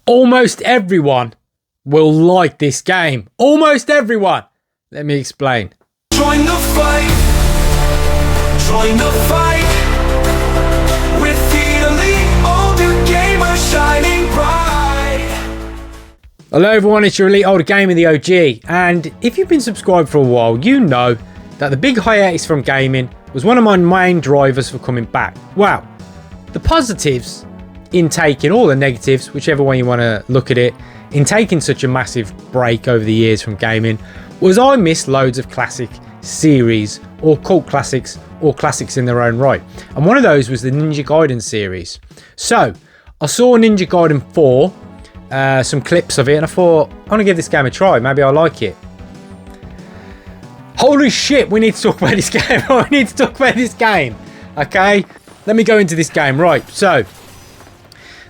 Almost everyone will like this game. Almost everyone. Let me explain. Join the fight. Join the fight. With the elite older gamer shining bright. Hello everyone, it's your elite older gamer, the OG. And if you've been subscribed for a while, you know that the big hiatus from gaming was one of my main drivers for coming back. Wow. The positives in taking, all the negatives, whichever way you want to look at it, in taking such a massive break over the years from gaming, was I missed loads of classic series or cult classics or classics in their own right. And one of those was the Ninja Gaiden series. So I saw Ninja Gaiden 4, some clips of it, and I thought, I'm going to give this game a try. Maybe I'll like it. Holy shit, we need to talk about this game. I need to talk about this game. Okay, let me go into this game. Right, so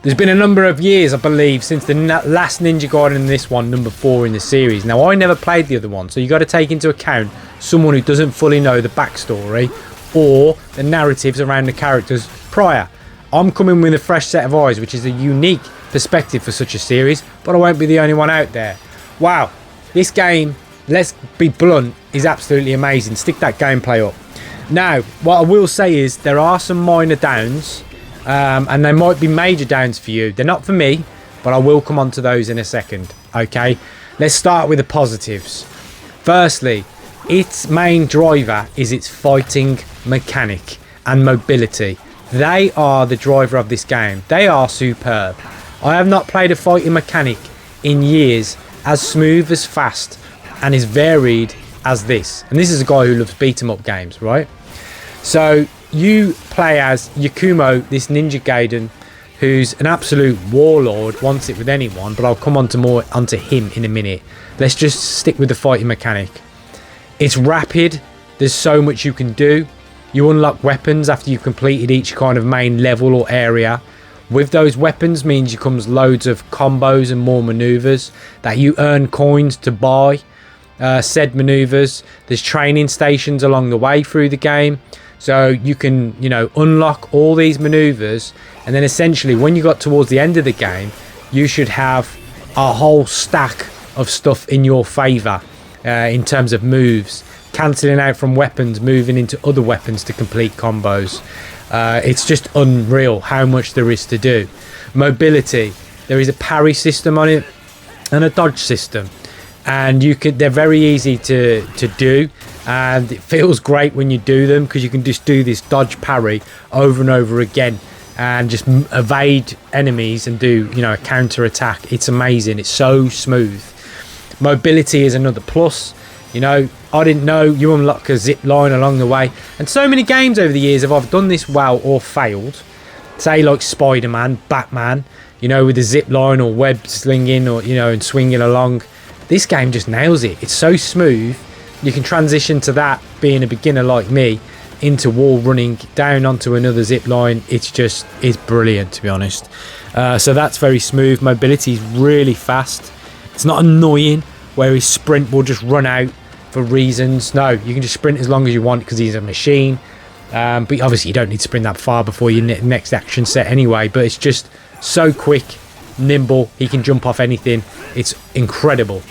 there's been a number of years, I believe, since the last Ninja Gaiden and this one, number 4 in the series. Now, I never played the other one, so you got to take into account someone who doesn't fully know the backstory or the narratives around the characters prior. I'm coming with a fresh set of eyes, which is a unique perspective for such a series, but I won't be the only one out there. Wow, this game, let's be blunt, is absolutely amazing. Stick that gameplay up. Now, what I will say is there are some minor downs, and they might be major downs for you. They're not for me, but I will come on to those in a second. Okay, let's start with the positives. Firstly, its main driver is its fighting mechanic and mobility. They are the driver of this game. They are superb. I have not played a fighting mechanic in years as smooth, as fast, and as varied as this. And this is a guy who loves beat 'em up games, right? So you play as Yakumo, this Ninja Gaiden, who's an absolute warlord, wants it with anyone, but I'll come on to more onto him in a minute. Let's just stick with the fighting mechanic. It's rapid. There's so much you can do. You unlock weapons after you've completed each kind of main level or area. With those weapons means you comes loads of combos and more maneuvers that you earn coins to buy said maneuvers. There's training stations along the way through the game, so you can, you know, unlock all these maneuvers, and then essentially when you got towards the end of the game, you should have a whole stack of stuff in your favor in terms of moves, cancelling out from weapons, moving into other weapons to complete combos. It's just unreal how much there is to do. Mobility, there is a parry system on it and a dodge system, and they're very easy to do, and it feels great when you do them because you can just do this dodge parry over and over again and just evade enemies and do, you know, a counter attack. It's amazing. It's so smooth. Mobility is another plus. You know, I didn't know you unlock a zip line along the way, and so many games over the years have either done this well or failed. Say like Spider-Man, Batman, you know, with the zip line or web slinging, or, you know, and swinging along. This game just nails it. It's so smooth. You can transition to that, being a beginner like me, into wall running down onto another zip line. It's brilliant, to be honest. So that's very smooth. Mobility is really fast. It's not annoying where his sprint will just run out for reasons. No, you can just sprint as long as you want because he's a machine. But obviously you don't need to sprint that far before your next action set anyway. But it's just so quick, nimble. He can jump off anything. It's incredible.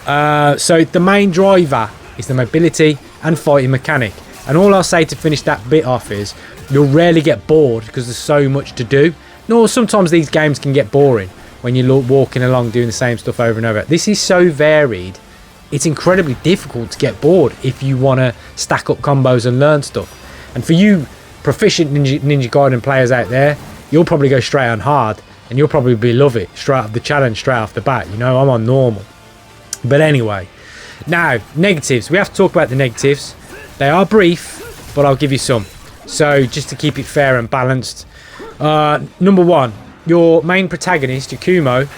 So the main driver is the mobility and fighting mechanic. And all I'll say to finish that bit off is you'll rarely get bored because there's so much to do. Nor sometimes these games can get boring when you're walking along doing the same stuff over and over. This is so varied. It's incredibly difficult to get bored if you want to stack up combos and learn stuff. And for you proficient Ninja Gaiden players out there, you'll probably go straight on hard and you'll probably love it straight off the challenge, straight off the bat. You know, I'm on normal. But anyway, now negatives. We have to talk about the negatives. They are brief, but I'll give you some. So just to keep it fair and balanced. Number 1, your main protagonist, Yakumo.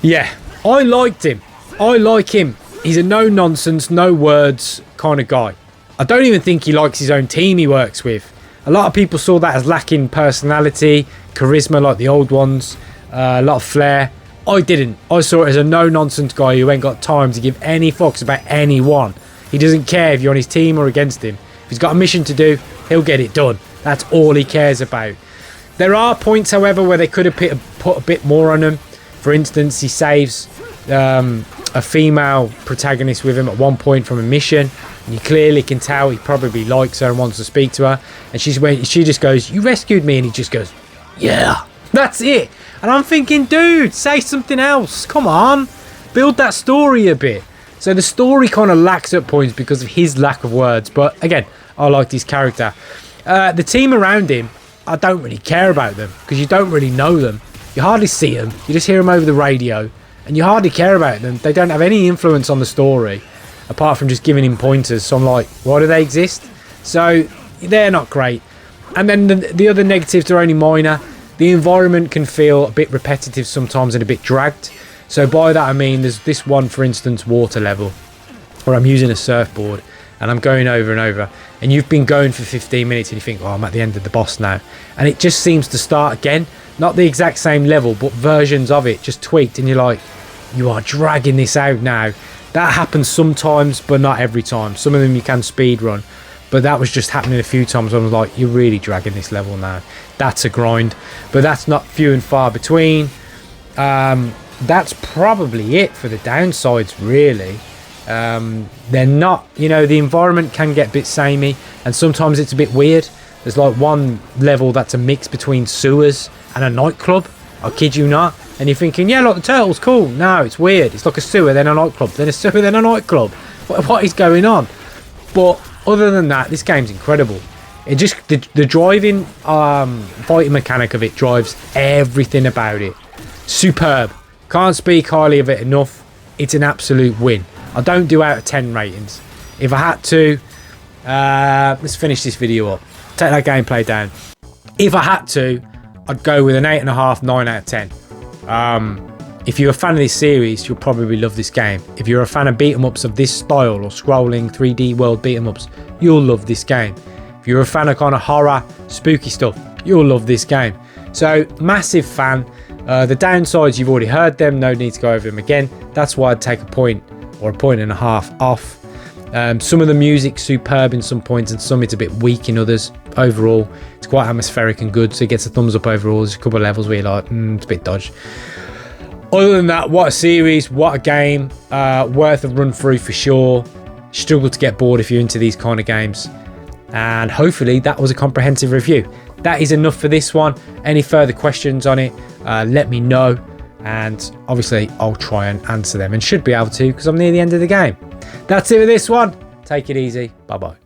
Yeah, I liked him. I like him. He's a no nonsense, no words kind of guy. I don't even think he likes his own team he works with. A lot of people saw that as lacking personality, charisma like the old ones, a lot of flair. I didn't. I saw it as a no-nonsense guy who ain't got time to give any fucks about anyone. He doesn't care if you're on his team or against him. If he's got a mission to do, he'll get it done. That's all he cares about. There are points, however, where they could have put a bit more on him. For instance, he saves a female protagonist with him at one point from a mission, and you clearly can tell he probably likes her and wants to speak to her, and she just goes, "You rescued me," and he just goes, "Yeah." That's it. And I'm thinking, dude, say something else. Come on, build that story a bit. So the story kind of lacks at points because of his lack of words, but again, I liked his character. The team around him, I don't really care about them because you don't really know them. You hardly see them. You just hear them over the radio, and you hardly care about them. They don't have any influence on the story apart from just giving him pointers. So I'm like, why do they exist? So they're not great. And then the other negatives are only minor. The environment can feel a bit repetitive sometimes and a bit dragged. So by that I mean, there's this one, for instance, water level, where I'm using a surfboard and I'm going over and over, and you've been going for 15 minutes and you think, oh, I'm at the end of the boss now, and it just seems to start again. Not the exact same level, but versions of it just tweaked, and you're like, you are dragging this out now. That happens sometimes, but not every time. Some of them you can speed run, but that was just happening a few times. I was like, you're really dragging this level now. That's a grind, but that's not few and far between. That's probably it for the downsides, really. They're not, you know, the environment can get a bit samey, and sometimes it's a bit weird. There's like one level that's a mix between sewers and a nightclub. I kid you not. And you're thinking, yeah, like the turtle's cool. No, it's weird. It's like a sewer, then a nightclub, then a sewer, then a nightclub. What is going on? But other than that, this game's incredible. It just, the driving fighting mechanic of it drives everything about it. Superb. Can't speak highly of it enough. It's an absolute win. I don't do out of 10 ratings. If I had to, let's finish this video up. Take that gameplay down. If I had to, I'd go with an 8.5, 9 out of 10. If you're a fan of this series, you'll probably love this game. If you're a fan of beat-em-ups of this style or scrolling 3D world beat-em-ups, you'll love this game. If you're a fan of kind of horror, spooky stuff, you'll love this game. So, massive fan. The downsides, you've already heard them. No need to go over them again. That's why I'd take a point or a 1.5 off. Some of the music's superb in some points, and some it's a bit weak in others. Overall, it's quite atmospheric and good, so it gets a thumbs up overall. There's a couple of levels where you're like, it's a bit dodgy. Other than that, what a series, what a game. Worth a run through for sure. Struggle to get bored if you're into these kind of games. And hopefully that was a comprehensive review. That is enough for this one. Any further questions on it, let me know. And obviously I'll try and answer them, and should be able to because I'm near the end of the game. That's it with this one. Take it easy. Bye bye.